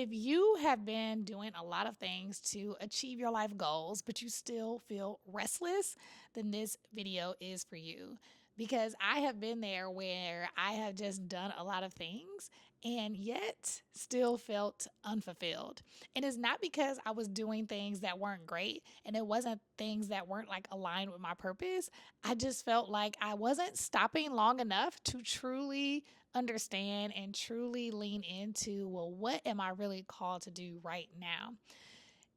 If you have been doing a lot of things to achieve your life goals, but you still feel restless, then this video is for you. Because I have been there where I have just done a lot of things and yet still felt unfulfilled. And it's not because I was doing things that weren't great and it wasn't things that weren't like aligned with my purpose. I just felt like I wasn't stopping long enough to truly understand and truly lean into, well, what am I really called to do right now?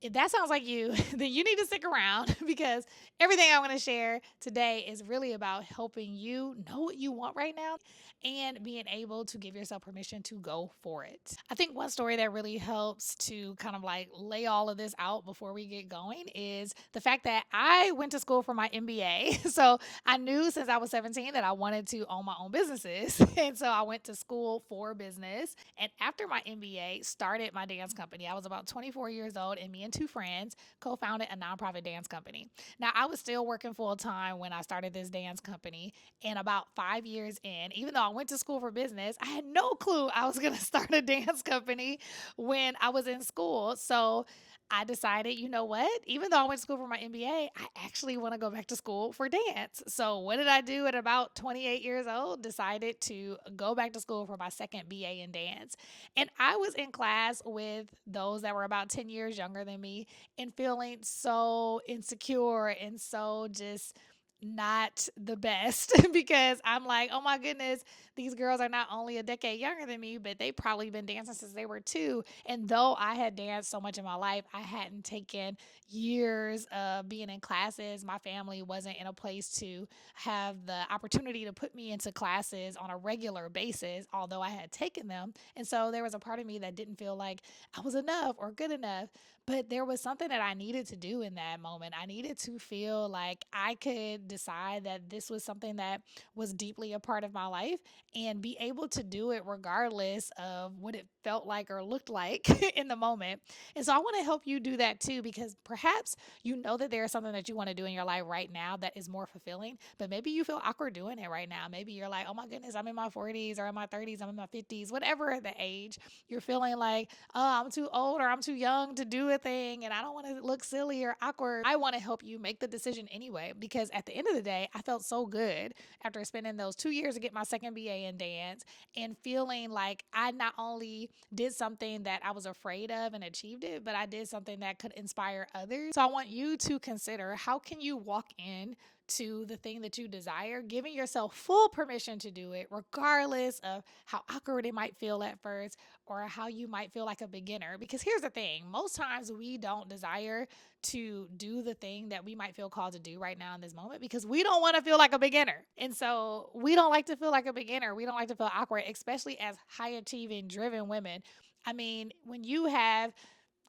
If that sounds like you, then you need to stick around because everything I'm going to share today is really about helping you know what you want right now and being able to give yourself permission to go for it. I think one story that really helps to kind of like lay all of this out before we get going is the fact that I went to school for my MBA. So I knew since I was 17 that I wanted to own my own businesses. And so I went to school for business. And after my MBA, started my dance company. I was about 24 years old, and me and two friends co-founded a nonprofit dance company. Now, I was still working full time when I started this dance company. And about 5 years in, even though I went to school for business, I had no clue I was going to start a dance company when I was in school. So I decided, you know what? Even though I went to school for my MBA, I actually want to go back to school for dance. So what did I do at about 28 years old? Decided to go back to school for my second BA in dance. And I was in class with those that were about 10 years younger than me and feeling so insecure and so just not the best because I'm like, oh my goodness, these girls are not only a decade younger than me, but they probably been dancing since they were two. And though I had danced so much in my life, I hadn't taken years of being in classes. My family wasn't in a place to have the opportunity to put me into classes on a regular basis, although I had taken them. And so there was a part of me that didn't feel like I was enough or good enough. But there was something that I needed to do in that moment. I needed to feel like I could decide that this was something that was deeply a part of my life and be able to do it regardless of what it felt like or looked like in the moment. And so I want to help you do that too, because perhaps you know that there is something that you want to do in your life right now that is more fulfilling, but maybe you feel awkward doing it right now. Maybe you're like, oh my goodness, I'm in my 40s or in my 30s, I'm in my 50s, whatever the age, you're feeling like, oh, I'm too old or I'm too young to do a thing and I don't want to look silly or awkward. I want to help you make the decision anyway, because at the end of the day, I felt so good after spending those 2 years to get my second BA in dance and feeling like I not only did something that I was afraid of and achieved it, but I did something that could inspire others. So I want you to consider, how can you walk in to the thing that you desire, giving yourself full permission to do it, regardless of how awkward it might feel at first or how you might feel like a beginner. Because here's the thing, most times we don't desire to do the thing that we might feel called to do right now in this moment because we don't want to feel like a beginner. And so we don't like to feel like a beginner. We don't like to feel awkward, especially as high achieving, driven women. I mean, when you have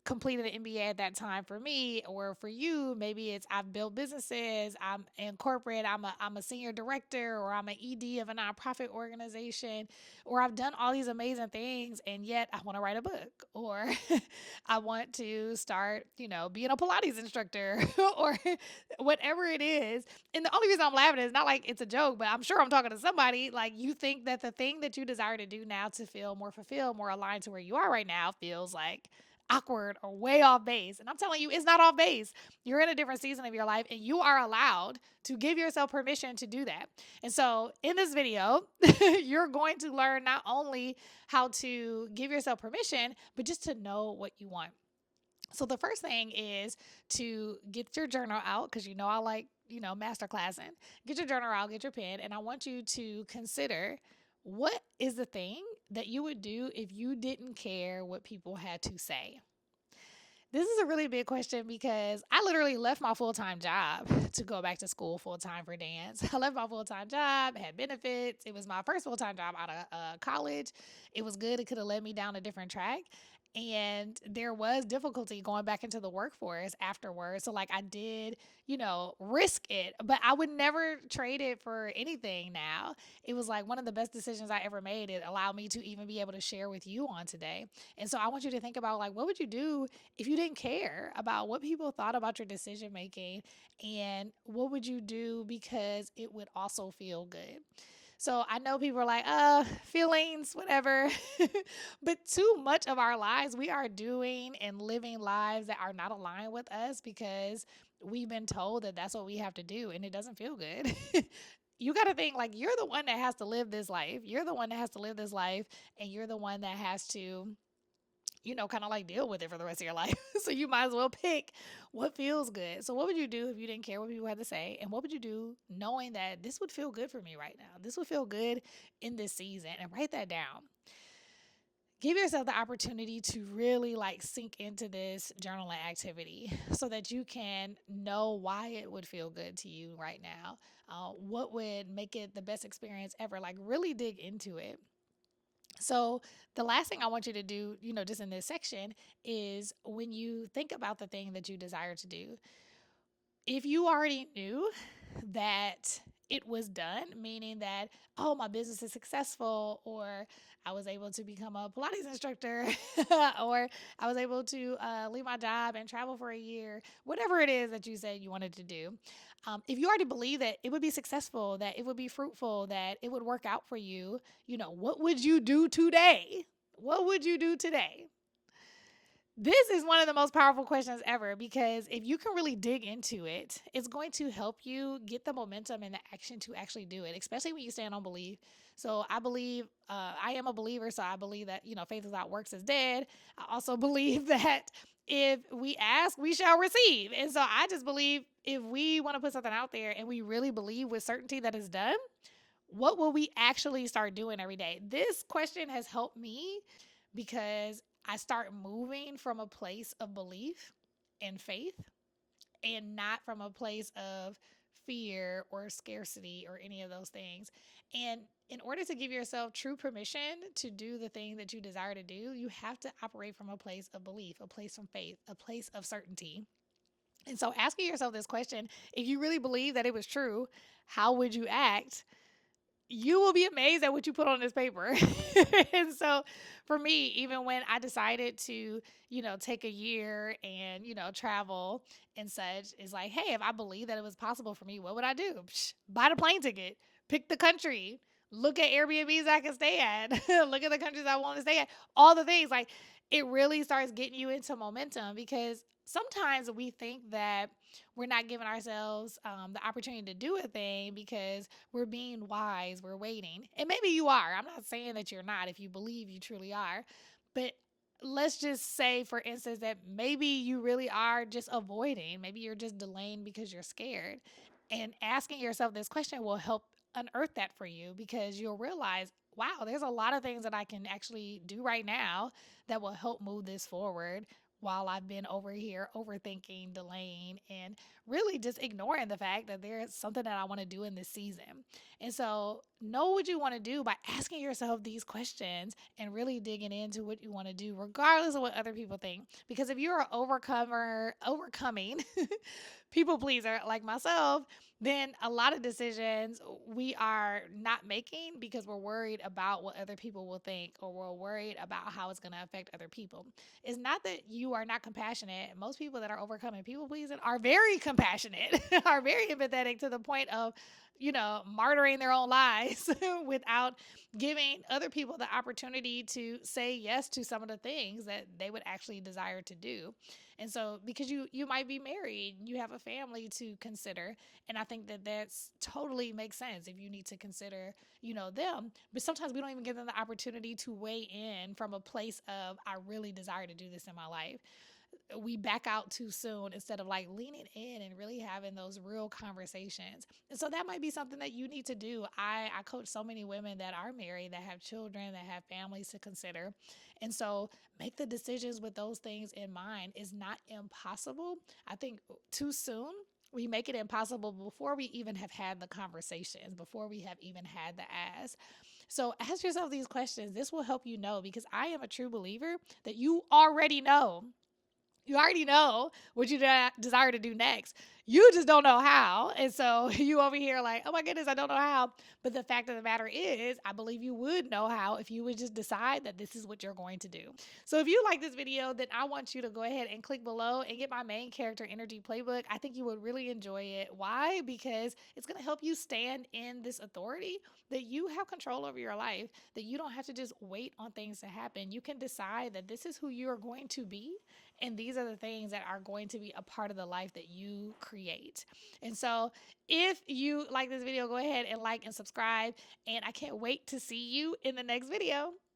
completed an MBA at that time, for me or for you, maybe it's I've built businesses, I'm in corporate, I'm a senior director, or I'm an ED of a nonprofit organization, or I've done all these amazing things and yet I want to write a book, or I want to start, being a Pilates instructor or whatever it is. And the only reason I'm laughing is not like it's a joke, but I'm sure I'm talking to somebody. Like, you think that the thing that you desire to do now to feel more fulfilled, more aligned to where you are right now feels like awkward or way off base. And I'm telling you, it's not off base. You're in a different season of your life and you are allowed to give yourself permission to do that. And so in this video, you're going to learn not only how to give yourself permission, but just to know what you want. So the first thing is to get your journal out, because I like, master classing. Get your journal out, get your pen, and I want you to consider, what is the thing that you would do if you didn't care what people had to say? This is a really big question because I literally left my full time job to go back to school full time for dance. I left my full time job, had benefits. It was my first full time job out of college. It was good. It could have led me down a different track. And there was difficulty going back into the workforce afterwards. So, like, I did, risk it, but I would never trade it for anything now. It was like one of the best decisions I ever made. It allowed me to even be able to share with you on today. And so I want you to think about, like, what would you do if you didn't care about what people thought about your decision making, and what would you do because it would also feel good? So I know people are like, feelings, whatever. But too much of our lives, we are doing and living lives that are not aligned with us because we've been told that that's what we have to do and it doesn't feel good. You got to think like you're the one that has to live this life. You're the one that has to live this life and you're the one that has to kind of like deal with it for the rest of your life. So you might as well pick what feels good. So, what would you do if you didn't care what people had to say? And what would you do knowing that this would feel good for me right now? This would feel good in this season. And write that down. Give yourself the opportunity to really like sink into this journaling activity so that you can know why it would feel good to you right now. What would make it the best experience ever? Like, really dig into it. So, the last thing I want you to do, just in this section, is when you think about the thing that you desire to do, if you already knew that it was done, meaning that, oh, my business is successful, or I was able to become a Pilates instructor, or I was able to leave my job and travel for a year, whatever it is that you said you wanted to do. If you already believe that it would be successful, that it would be fruitful, that it would work out for you, what would you do today? What would you do today? This is one of the most powerful questions ever because if you can really dig into it, it's going to help you get the momentum and the action to actually do it, especially when you stand on belief. So I believe, I am a believer, so I believe that, faith without works is dead. I also believe that if we ask, we shall receive. And so I just believe if we want to put something out there and we really believe with certainty that it's done, what will we actually start doing every day? This question has helped me because I start moving from a place of belief and faith and not from a place of fear or scarcity or any of those things. And in order to give yourself true permission to do the thing that you desire to do, you have to operate from a place of belief, a place from faith, a place of certainty. And so asking yourself this question, if you really believe that it was true, how would you act? You will be amazed at what you put on this paper. And so for me, even when I decided to, take a year and, travel and such, is like, hey, if I believe that it was possible for me, what would I do? Psh, buy the plane ticket, pick the country, look at Airbnbs I can stay at, look at the countries I want to stay at, all the things. Like, it really starts getting you into momentum because sometimes we think that we're not giving ourselves the opportunity to do a thing because we're being wise, we're waiting. And maybe you are. I'm not saying that you're not if you believe you truly are. But let's just say, for instance, that maybe you really are just avoiding. Maybe you're just delaying because you're scared. And asking yourself this question will help unearth that for you because you'll realize, wow, there's a lot of things that I can actually do right now that will help move this forward while I've been over here overthinking, delaying, and really just ignoring the fact that there's something that I want to do in this season. And so, know what you want to do by asking yourself these questions and really digging into what you want to do, regardless of what other people think. Because if you're an overcoming people pleaser like myself, then a lot of decisions we are not making because we're worried about what other people will think or we're worried about how it's going to affect other people. It's not that you are not compassionate. Most people that are overcoming people pleasing are very compassionate, are very empathetic to the point of, martyring their own lives without giving other people the opportunity to say yes to some of the things that they would actually desire to do. And so, because you might be married, you have a family to consider, and I think that that's totally makes sense if you need to consider, them. But sometimes we don't even give them the opportunity to weigh in from a place of I really desire to do this in my life. We back out too soon instead of like leaning in and really having those real conversations. And so that might be something that you need to do. I coach so many women that are married, that have children, that have families to consider. And so make the decisions with those things in mind is not impossible. I think too soon we make it impossible before we even have had the conversations, before we have even had the ask. So ask yourself these questions. This will help you know because I am a true believer that you already know what you desire to do next. You just don't know how. And so you over here like, oh my goodness, I don't know how. But the fact of the matter is, I believe you would know how if you would just decide that this is what you're going to do. So if you like this video, then I want you to go ahead and click below and get my main character energy playbook. I think you would really enjoy it. Why? Because it's going to help you stand in this authority that you have control over your life, that you don't have to just wait on things to happen. You can decide that this is who you are going to be, and these are the things that are going to be a part of the life that you create. And so, if you like this video, go ahead and like and subscribe. And I can't wait to see you in the next video.